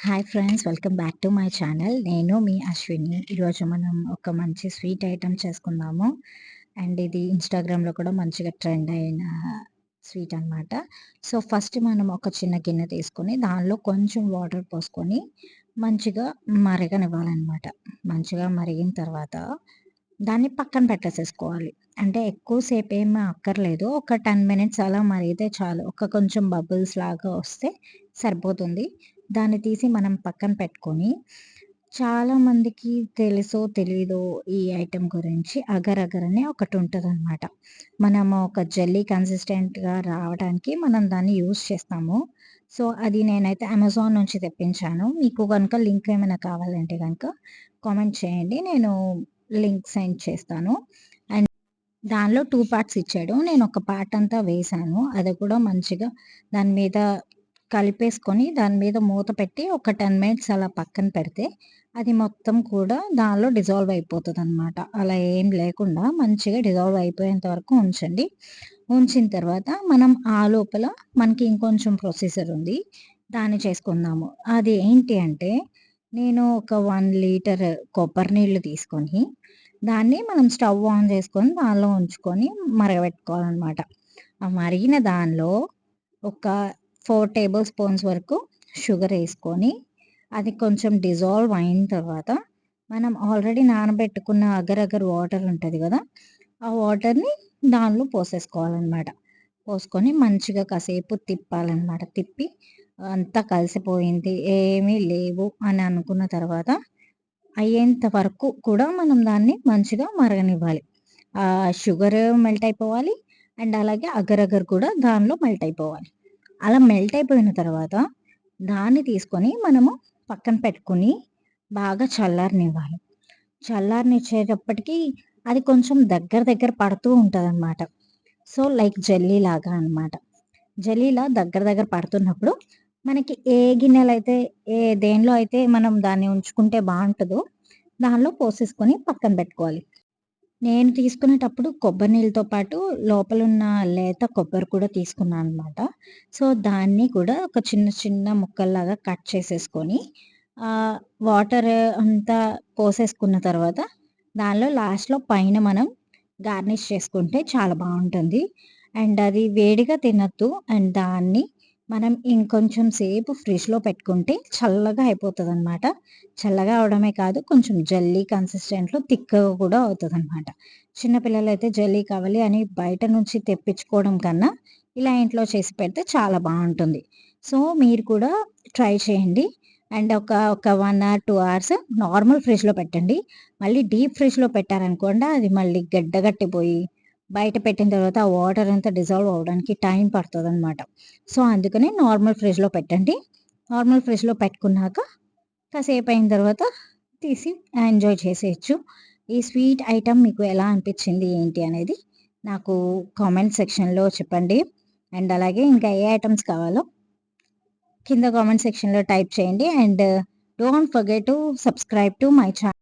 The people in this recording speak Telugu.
Hi friends, welcome back to my channel. నేను మీ అశ్విని. ఈరోజు మనం ఒక మంచి స్వీట్ ఐటెం చేసుకుందాము. అండ్ ఇది ఇన్‌స్టాగ్రామ్‌లో కూడా మంచిగా ట్రెండ్ అయిన స్వీట్ అనమాట. సో, ఫస్ట్ మనం ఒక చిన్న గిన్నె తీసుకొని, దానిలో కొంచెం వాటర్ పోసుకొని, మంచిగా మరగనివ్వాలనమాట. మంచిగా మరిగిన తర్వాత, దాన్ని పక్కన పెట్టేసేసుకోవాలి. అంటే ఎక్కువ సేపేమి అక్కర్లేదు. ఒక 10 మినిట్స్ అలా మరిగితే చాలు. కొంచెం బబుల్స్ లాగా వస్తే సరిపోతుంది. దాన్ని తీసి మనం పక్కన పెట్టుకొని, చాలామందికి తెలుసో తెలీదో ఈ ఐటెమ్ గురించి అగర్ అగర్ అని ఒకటుంటదనమాట. మనము ఒక జెల్లీ కన్సిస్టెంట్‌గా రావడానికి మనం దాన్ని యూజ్ చేస్తాము. సో, అది నేనైతే అమెజాన్ నుంచి తెప్పించాను. మీకు గనుక లింక్ ఏమైనా కావాలంటే గనుక కామెంట్ చేయండి. నేను లింక్ సెండ్ చేస్తాను. అండ్ దానిలో 2 పార్ట్స్ ఇచ్చాడు. నేను ఒక పార్ట్ అంతా వేశాను. అది కూడా మంచిగా దాని మీద కలిపేసుకొని, దాని మీద మూత పెట్టి ఒక 10 మినిట్స్ అలా పక్కన పెడితే, అది మొత్తం కూడా దానిలో డిజాల్వ్ అయిపోతదనమాట. అలా ఏం లేకుండా మంచిగా డిజాల్వ్ అయిపోయేంత వరకు ఉంచండి. ఉంచిన తర్వాత మనం ఆ లోపల మనకి ఇంకొంచెం ప్రొసీజర్ ఉంది. దాన్ని చేసుకుందాము. అది ఏంటి అంటే, నేను ఒక 1 లీటర్ కొబ్బరి నీళ్లు తీసుకొని, దాన్ని మనం స్టవ్ ఆన్ చేసుకొని దానిలో ఉంచుకొని మరగబెట్టుకోవాలనమాట. ఆ మరిగిన దానిలో ఒక 4 టేబుల్ స్పూన్స్ వరకు షుగరేసుకొని, అది కొంచెం డిజాల్వ్ అయిన తర్వాత, మనం ఆల్రెడీ నానబెట్టుకున్న అగర్ అగర్ వాటర్ ఉంటది గదా! ఆ వాటర్‌ని దానిలో పోసేసుకోవాలనమాట. పోసుకొని మంచిగా కాసేపు తిప్పాలనమాట. తిప్పి అంతా కలిసిపోయింది, ఏమీ లేవు అని అనుకున్న తర్వాత, అయ్యేంత వరకు కూడా మనం దాన్ని మంచిగా మరగనివ్వాలి. షుగర్ మెల్ట్ అయిపోవాలి. అండ్ అలాగే అగర్ అగర్ కూడా దానిలో మెల్ట్ అయిపోవాలి. అలా మెల్ట్ అయిపోయిన తర్వాత, దాన్ని తీసుకొని మనము పక్కన పెట్టుకొని, బాగా చల్లారనివ్వాలి. చల్లారనిచ్చేటప్పటికి అది కొంచెం దగ్గర దగ్గర పడుతూ ఉంటదనమాట. సో, లైక్ జెల్లీ లాగా అనమాట. జెల్లీలా దగ్గర దగ్గర పడుతున్నప్పుడు, మనకి ఏ గిన్నెలైతే దేనిలో అయితే మనం దాన్ని ఉంచుకుంటే బావుంటదో, దానిలో పోసేసుకొని పక్కన పెట్టుకోవాలి. నేను తీసుకునేటప్పుడు కొబ్బరి నీళ్ళతో పాటు లోపలున్న లేత కొబ్బరి కూడా తీసుకున్నాననమాట. సో, దాన్ని కూడా ఒక చిన్న చిన్న ముక్కల్లాగా కట్ చేసేసుకొని, వాటర్ అంతా పోసేసుకున్న తర్వాత, దానిలో లాస్ట్‌లో పైన మనం గార్నిష్ చేసుకుంటే చాలా బావుంటుంది. అండ్ అది వేడిగా తినొద్దు. అండ్ దాన్ని మనం ఇంకొంచెం సేపు ఫ్రిడ్జ్‌లో పెట్టుకుంటే చల్లగా అయిపోతదనమాట. చల్లగా అవ్వడమే కాదు, కొంచెం జెల్లీ కన్సిస్టెంట్‌లో థిక్‌గా కూడా అవుతదనమాట. చిన్న పిల్లలైతే జెల్లీ కావాలి అని బయట నుంచి తెప్పించుకోవడం కన్నా, ఇలా ఇంట్లో చేసి పెడితే చాలా బావుంటుంది. సో, మీరు కూడా ట్రై చేయండి. అండ్ ఒక 1 అవర్, 2 అవర్స్ నార్మల్ ఫ్రిడ్జ్‌లో పెట్టండి. మళ్ళీ డీప్ ఫ్రిడ్జ్‌లో పెట్టారనుకోండి, అది మళ్ళీ గడ్డగట్టిపోయి, బయట పెట్టిన తర్వాత ఆ వాటర్ అంతా డిజాల్వ్ అవ్వడానికి టైం పడతదనమాట. సో, అందుకని నార్మల్ ఫ్రిడ్జ్‌లో పెట్టండి. నార్మల్ ఫ్రిడ్జ్‌లో పెట్టుకున్నాక కాసేపయిన తర్వాత తీసి ఎంజాయ్ చేసేయొచ్చు. ఈ స్వీట్ ఐటెమ్ మీకు ఎలా అనిపిచ్చింది, ఏంటి అనేది నాకు కామెంట్ సెక్షన్‌లో చెప్పండి. అండ్ అలాగే ఇంకా ఏ ఐటెమ్స్ కావాలో కింద కామెంట్ సెక్షన్‌లో టైప్ చేయండి. And don't forget to subscribe to my channel.